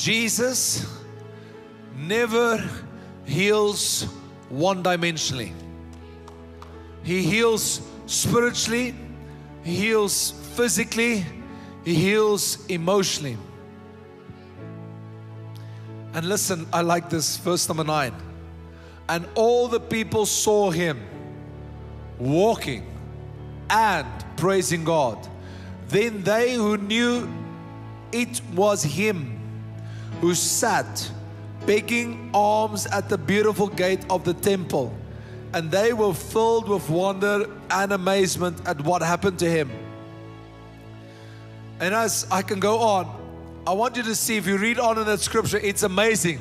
Jesus never heals one-dimensionally. He heals spiritually, He heals physically, He heals emotionally. And listen, I like this, verse number 9. And all the people saw Him walking and praising God. Then they who knew it was Him who sat begging alms at the beautiful gate of the temple, and they were filled with wonder and amazement at what happened to Him. And as I can go on, I want you to see, if you read on in that scripture, it's amazing.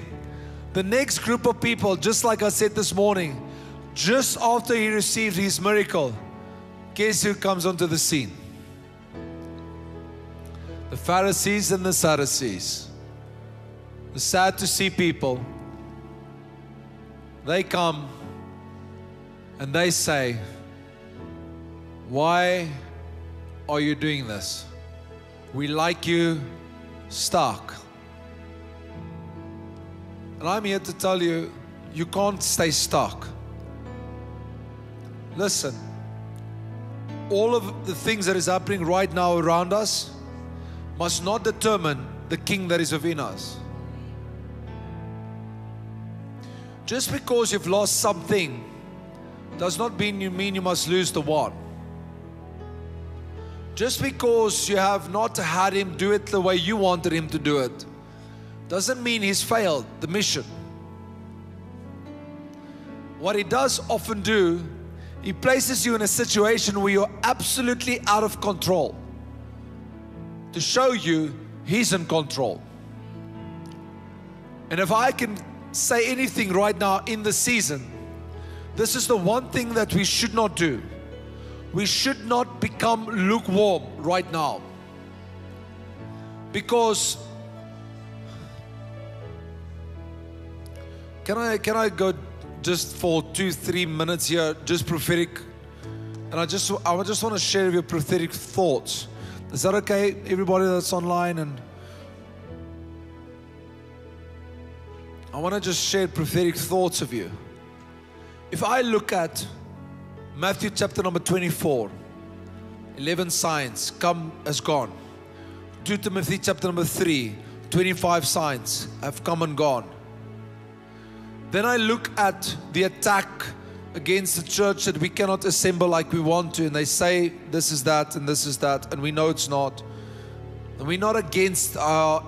The next group of people, just like I said this morning, just after He received His miracle, guess who comes onto the scene? The Pharisees and the Sadducees. The sad to see people. They come and they say, why are you doing this? We like you stuck. And I'm here to tell you, you can't stay stuck. Listen, all of the things that is happening right now around us must not determine the King that is within us. Just because you've lost something does not mean you must lose the one. Just because you have not had Him do it the way you wanted Him to do it doesn't mean He's failed the mission. What He does often do, He places you in a situation where you're absolutely out of control to show you He's in control. And if I can say anything right now in the season, this is the one thing that we should not do. We should not become lukewarm right now. Because can I go just for 2-3 minutes here, just prophetic? And I just want to share with you prophetic thoughts. Is that okay, everybody that's online? And I want to just share prophetic thoughts of you. If I look at Matthew chapter number 24, 11 signs come as gone. 2 Timothy chapter number 3, 25 signs have come and gone. Then I look at the attack against the church that we cannot assemble like we want to, and they say this is that and this is that, and we know it's not. And we're not against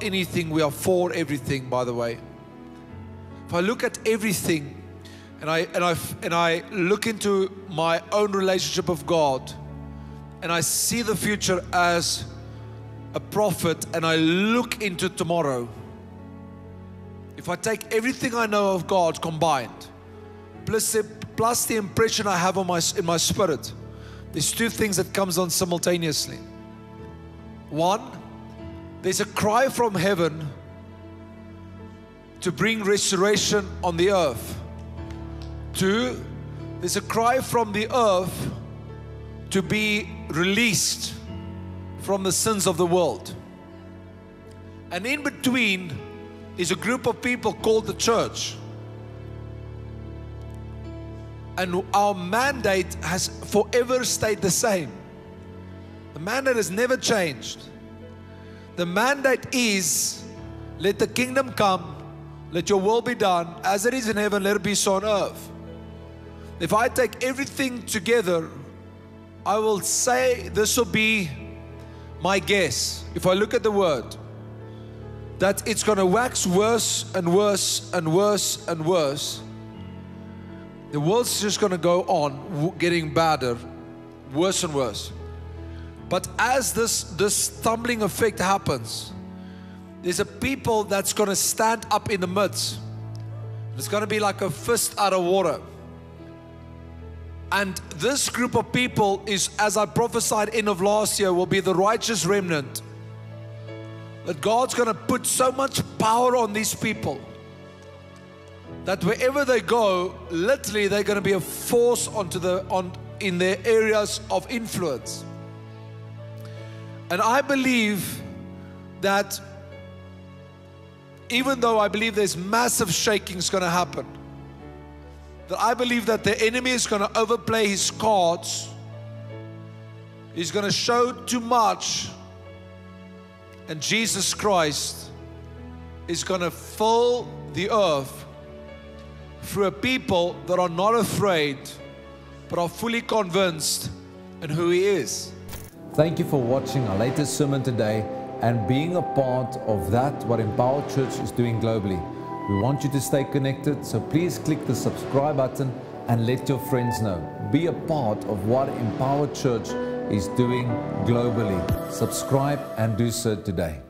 anything, we are for everything, by the way. If I look at everything and I look into my own relationship with God, and I see the future as a prophet, and I look into tomorrow, if I take everything I know of God combined, plus the impression I have in my spirit, there's two things that comes on simultaneously. One, there's a cry from heaven to bring restoration on the earth. Two, there's a cry from the earth to be released from the sins of the world. And in between is a group of people called the church. And our mandate has forever stayed the same. The mandate has never changed. The mandate is, let the kingdom come, let your will be done, as it is in heaven, let it be so on earth. If I take everything together, I will say this will be my guess. If I look at the word, that it's going to wax worse and worse and worse and worse. The world's just going to go on getting badder, worse and worse. But as this stumbling effect happens, there's a people that's going to stand up in the midst. It's going to be like a fist out of water. And this group of people is, as I prophesied end of last year, will be the righteous remnant. That God's going to put so much power on these people that wherever they go, literally they're going to be a force in their areas of influence. And I believe that even though I believe there's massive shakings going to happen, that I believe that the enemy is going to overplay his cards. He's going to show too much, and Jesus Christ is going to fill the earth through a people that are not afraid, but are fully convinced in who He is. Thank you for watching our latest sermon today and being a part of that what Empower Church is doing globally. We want you to stay connected, so please click the subscribe button and let your friends know. Be a part of what Empower Church is doing globally. Subscribe and do so today.